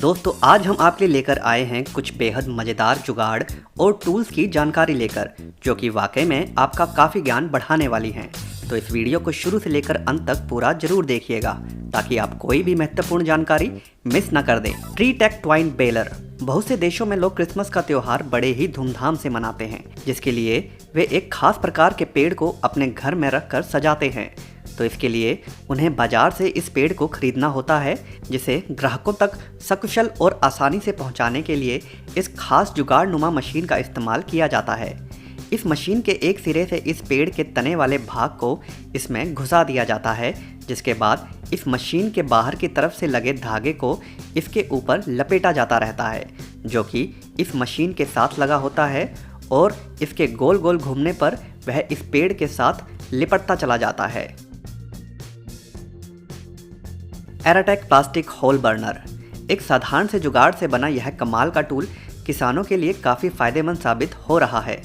दोस्तों आज हम आपके लिए लेकर आए हैं कुछ बेहद मज़ेदार जुगाड़ और टूल्स की जानकारी लेकर, जो कि वाकई में आपका काफ़ी ज्ञान बढ़ाने वाली हैं। तो इस वीडियो को शुरू से लेकर अंत तक पूरा जरूर देखिएगा ताकि आप कोई भी महत्वपूर्ण जानकारी मिस न कर दें। ट्री टेक ट्वाइन बेलर। बहुत से देशों में लोग क्रिसमस का त्योहार बड़े ही धूमधाम से मनाते हैं, जिसके लिए वे एक खास प्रकार के पेड़ को अपने घर में रखकर सजाते हैं। तो इसके लिए उन्हें बाजार से इस पेड़ को खरीदना होता है, जिसे ग्राहकों तक सकुशल और आसानी से पहुंचाने के लिए इस खास जुगाड़नुमा मशीन का इस्तेमाल किया जाता है। इस मशीन के एक सिरे से इस पेड़ के तने वाले भाग को इसमें घुसा दिया जाता है, जिसके बाद इस मशीन के बाहर की तरफ से लगे धागे को इसके ऊपर लपेटा जाता रहता है, जो कि इस मशीन के साथ लगा होता है और इसके गोल गोल घूमने पर वह इस पेड़ के साथ लिपटता चला जाता है। एराटेक प्लास्टिक होल बर्नर। एक साधारण से जुगाड़ से बना यह कमाल का टूल किसानों के लिए काफ़ी फायदेमंद साबित हो रहा है।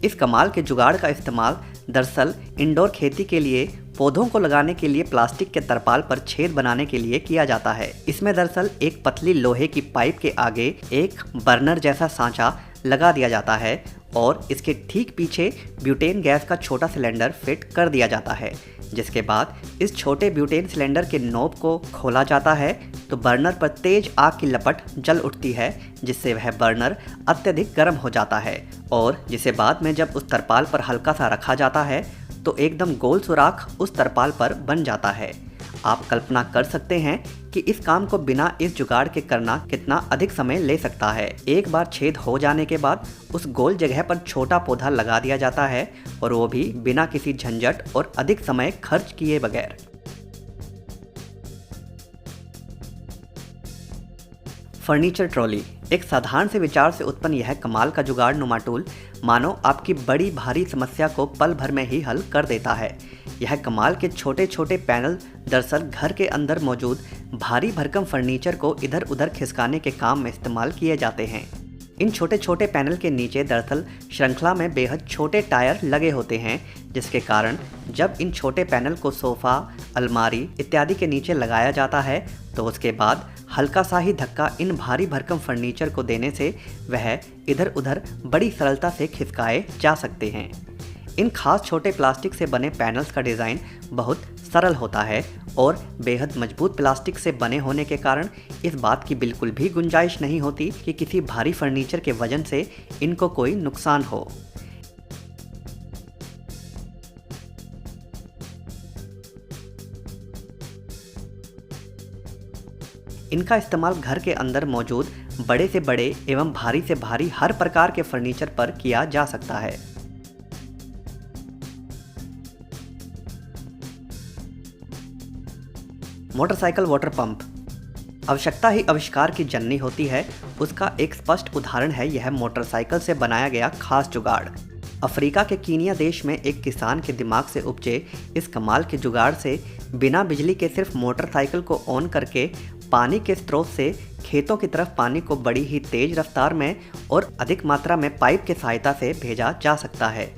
इस कमाल के जुगाड़ का इस्तेमाल दरअसल इंडोर खेती के लिए पौधों को लगाने के लिए प्लास्टिक के तरपाल पर छेद बनाने के लिए किया जाता है। इसमें दरअसल एक पतली लोहे की पाइप के आगे एक बर्नर जैसा सांचा लगा दिया जाता है और इसके ठीक पीछे ब्यूटेन गैस का छोटा सिलेंडर फिट कर दिया जाता है, जिसके बाद इस छोटे ब्यूटेन सिलेंडर के नोब को खोला जाता है तो बर्नर पर तेज आग की लपट जल उठती है, जिससे वह बर्नर अत्यधिक गर्म हो जाता है और जिसे बाद में जब उस तरपाल पर हल्का सा रखा जाता है तो एकदम गोल सुराख उस तरपाल पर बन जाता है। आप कल्पना कर सकते हैं कि इस काम को बिना इस जुगाड़ के करना कितना अधिक समय ले सकता है। एक बार छेद हो जाने के बाद उस गोल जगह पर छोटा पौधा लगा दिया जाता है और वो भी बिना किसी झंझट और अधिक समय खर्च किए बगैर। Furniture trolley. एक साधारण से विचार से उत्पन्न यह कमाल का जुगाड़नुमा टूल मानो आपकी बड़ी भारी समस्या को पल भर में ही हल कर देता है। यह कमाल के छोटे छोटे पैनल दरअसल घर के अंदर मौजूद भारी भरकम फर्नीचर को इधर उधर खिसकाने के काम में इस्तेमाल किए जाते हैं। इन छोटे छोटे पैनल के नीचे दरअसल श्रृंखला में बेहद छोटे टायर लगे होते हैं, जिसके कारण जब इन छोटे पैनल को सोफ़ा, अलमारी इत्यादि के नीचे लगाया जाता है तो उसके बाद हल्का सा ही धक्का इन भारी भरकम फर्नीचर को देने से वह इधर उधर बड़ी सरलता से खिसकाए जा सकते हैं। इन खास छोटे प्लास्टिक से बने पैनल्स का डिज़ाइन बहुत सरल होता है और बेहद मजबूत प्लास्टिक से बने होने के कारण इस बात की बिल्कुल भी गुंजाइश नहीं होती कि किसी भारी फर्नीचर के वजन से इनको कोई नुकसान हो। इनका इस्तेमाल घर के अंदर मौजूद बड़े से बड़े एवं भारी से भारी हर प्रकार के फर्नीचर पर किया जा सकता है। Motorcycle water pump. आवश्यकता ही आविष्कार की जननी होती है, उसका एक स्पष्ट उदाहरण है यह मोटरसाइकिल से बनाया गया खास जुगाड़। अफ्रीका के कीनिया देश में एक किसान के दिमाग से उपजे इस कमाल के जुगाड़ से बिना बिजली के सिर्फ मोटरसाइकिल को ऑन करके पानी के स्रोत से खेतों की तरफ पानी को बड़ी ही तेज रफ्तार में और अधिक मात्रा में पाइप की सहायता से भेजा जा सकता है।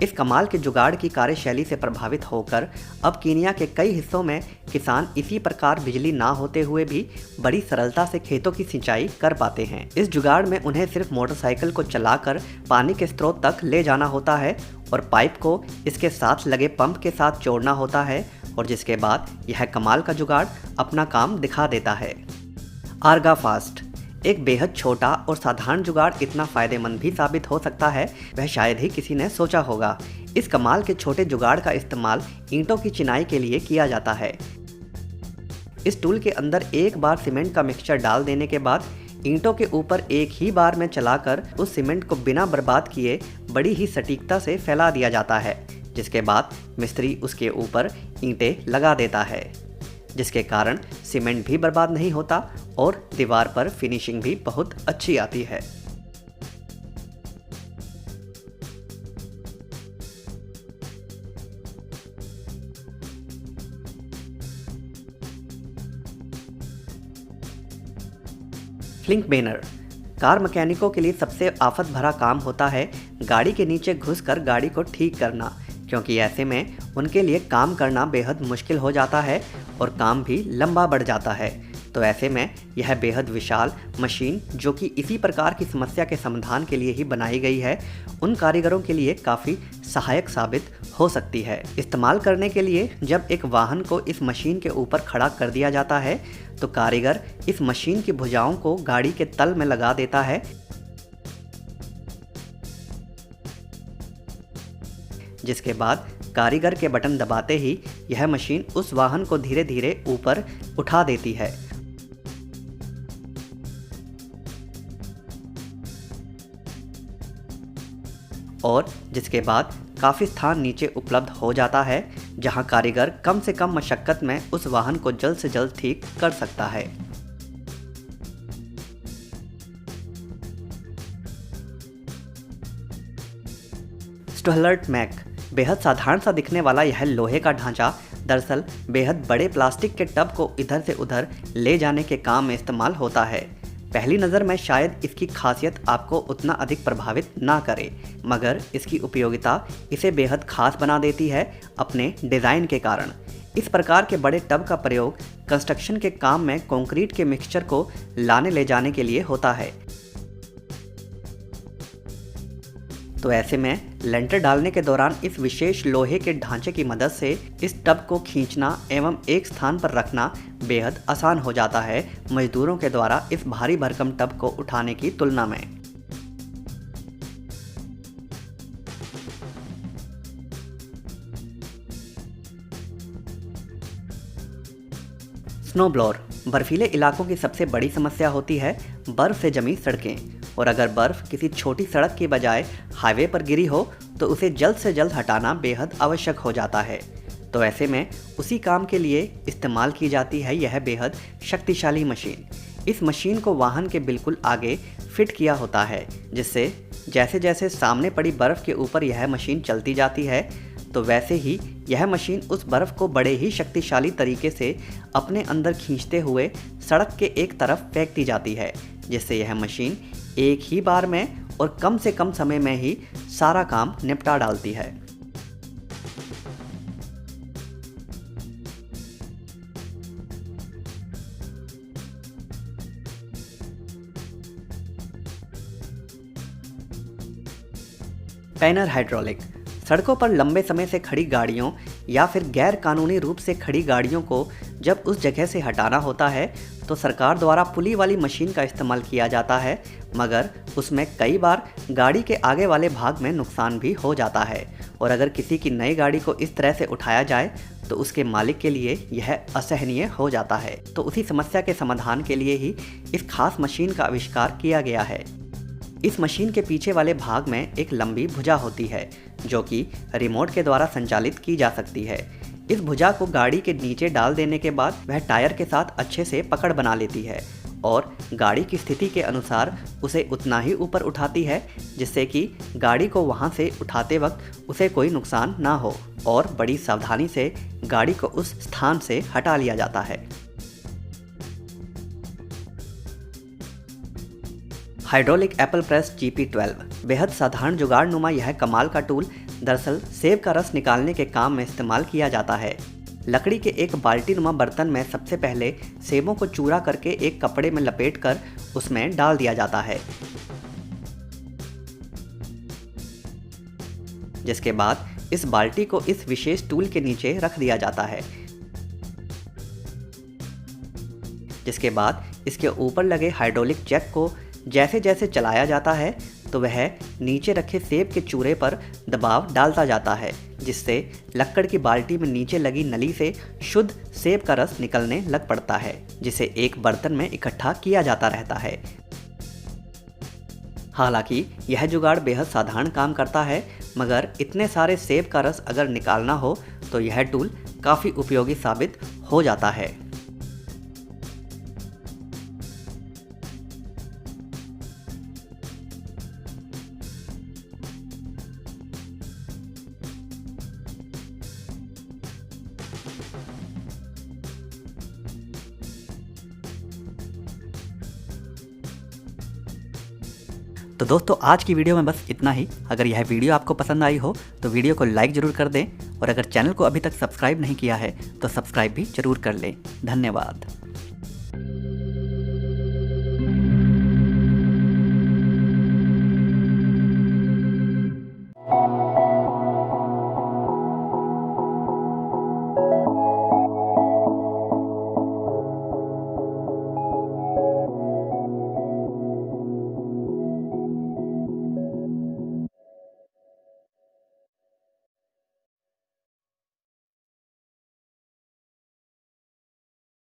इस कमाल के जुगाड़ की कार्यशैली से प्रभावित होकर अब कीनिया के कई हिस्सों में किसान इसी प्रकार बिजली ना होते हुए भी बड़ी सरलता से खेतों की सिंचाई कर पाते हैं। इस जुगाड़ में उन्हें सिर्फ मोटरसाइकिल को चलाकर पानी के स्रोत तक ले जाना होता है और पाइप को इसके साथ लगे पंप के साथ जोड़ना होता है और जिसके बाद यह कमाल का जुगाड़ अपना काम दिखा देता है। आर्गा फास्ट। एक बेहद छोटा और साधारण जुगाड़ इतना फ़ायदेमंद भी साबित हो सकता है वह शायद ही किसी ने सोचा होगा। इस कमाल के छोटे जुगाड़ का इस्तेमाल ईंटों की चिनाई के लिए किया जाता है। इस टूल के अंदर एक बार सीमेंट का मिक्सचर डाल देने के बाद ईंटों के ऊपर एक ही बार में चलाकर उस सीमेंट को बिना बर्बाद किए बड़ी ही सटीकता से फैला दिया जाता है, जिसके बाद मिस्त्री उसके ऊपर ईंटें लगा देता है, जिसके कारण सीमेंट भी बर्बाद नहीं होता और दीवार पर फिनिशिंग भी बहुत अच्छी आती है। फ्लिंक बेनर। कार मैकेनिकों के लिए सबसे आफत भरा काम होता है गाड़ी के नीचे घुसकर गाड़ी को ठीक करना, क्योंकि ऐसे में उनके लिए काम करना बेहद मुश्किल हो जाता है और काम भी लंबा बढ़ जाता है। तो ऐसे में यह बेहद विशाल मशीन, जो कि इसी प्रकार की समस्या के समाधान के लिए ही बनाई गई है, उन कारीगरों के लिए काफ़ी सहायक साबित हो सकती है। इस्तेमाल करने के लिए जब एक वाहन को इस मशीन के ऊपर खड़ा कर दिया जाता है तो कारीगर इस मशीन की भुजाओं को गाड़ी के तल में लगा देता है, जिसके बाद कारीगर के बटन दबाते ही यह मशीन उस वाहन को धीरे धीरे ऊपर उठा देती है। और जिसके बाद काफ़ी स्थान नीचे उपलब्ध हो जाता है, जहां कारीगर कम से कम मशक्कत में उस वाहन को जल्द से जल्द ठीक कर सकता है। स्टुहलर्ट मैक बेहद साधारण सा दिखने वाला यह लोहे का ढांचा दरअसल बेहद बड़े प्लास्टिक के टब को इधर से उधर ले जाने के काम में इस्तेमाल होता है। पहली नज़र में शायद इसकी खासियत आपको उतना अधिक प्रभावित ना करे, मगर इसकी उपयोगिता इसे बेहद खास बना देती है अपने डिज़ाइन के कारण। इस प्रकार के बड़े टब का प्रयोग कंस्ट्रक्शन के काम में कंक्रीट के मिक्सचर को लाने ले जाने के लिए होता है। तो ऐसे में लेंटर डालने के दौरान इस विशेष लोहे के ढांचे की मदद से इस टब को खींचना एवं एक स्थान पर रखना बेहद आसान हो जाता है मजदूरों के द्वारा इस भारी भरकम टब को उठाने की तुलना में। स्नो ब्लोअर बर्फीले इलाकों की सबसे बड़ी समस्या होती है बर्फ से जमी सड़कें, और अगर बर्फ किसी छोटी सड़क की बजाय हाईवे पर गिरी हो तो उसे जल्द से जल्द हटाना बेहद आवश्यक हो जाता है। तो ऐसे में उसी काम के लिए इस्तेमाल की जाती है यह बेहद शक्तिशाली मशीन। इस मशीन को वाहन के बिल्कुल आगे फिट किया होता है, जिससे जैसे जैसे सामने पड़ी बर्फ़ के ऊपर यह मशीन चलती जाती है तो वैसे ही यह मशीन उस बर्फ़ को बड़े ही शक्तिशाली तरीके से अपने अंदर खींचते हुए सड़क के एक तरफ फेंकती जाती है, जिससे यह मशीन एक ही बार में और कम से कम समय में ही सारा काम निपटा डालती है। पैनर हाइड्रोलिक सड़कों पर लंबे समय से खड़ी गाड़ियों या फिर गैर कानूनी रूप से खड़ी गाड़ियों को जब उस जगह से हटाना होता है तो सरकार द्वारा पुली वाली मशीन का इस्तेमाल किया जाता है, मगर उसमें कई बार गाड़ी के आगे वाले भाग में नुकसान भी हो जाता है, और अगर किसी की नई गाड़ी को इस तरह से उठाया जाए तो उसके मालिक के लिए यह असहनीय हो जाता है। तो उसी समस्या के समाधान के लिए ही इस खास मशीन का आविष्कार किया गया है। इस मशीन के पीछे वाले भाग में एक लंबी भुजा होती है जो कि रिमोट के द्वारा संचालित की जा सकती है। इस भुजा को गाड़ी के नीचे डाल देने के बाद वह टायर के साथ अच्छे से पकड़ बना लेती है और गाड़ी की स्थिति के अनुसार उसे उतना ही ऊपर उठाती है, जिससे कि गाड़ी को वहां से उठाते वक्त उसे कोई नुकसान ना हो और बड़ी सावधानी से गाड़ी को उस स्थान से हटा लिया जाता है। हाइड्रोलिक एप्पल प्रेस GP12 बेहद साधारण जुगाड़नुमा यह कमाल का टूल दरअसल सेब का रस निकालने के काम में इस्तेमाल किया जाता है। लकड़ी के एक बाल्टी नुमा बर्तन में सबसे पहले सेबों को चूरा करके एक कपड़े में लपेटकर उसमें डाल दिया जाता है, जिसके बाद इस बाल्टी को इस विशेष टूल के नीचे रख दिया जाता है, जिसके बाद इसके ऊपर लगे हाइड्रोलिक जैक को जैसे जैसे चलाया जाता है तो वह नीचे रखे सेब के चूरे पर दबाव डालता जाता है, जिससे लक्कड़ की बाल्टी में नीचे लगी नली से शुद्ध सेब का रस निकलने लग पड़ता है, जिसे एक बर्तन में इकट्ठा किया जाता रहता है। हालांकि यह जुगाड़ बेहद साधारण काम करता है, मगर इतने सारे सेब का रस अगर निकालना हो तो यह टूल काफ़ी उपयोगी साबित हो जाता है। तो दोस्तों आज की वीडियो में बस इतना ही। अगर यह वीडियो आपको पसंद आई हो तो वीडियो को लाइक ज़रूर कर दें, और अगर चैनल को अभी तक सब्सक्राइब नहीं किया है तो सब्सक्राइब भी ज़रूर कर लें। धन्यवाद।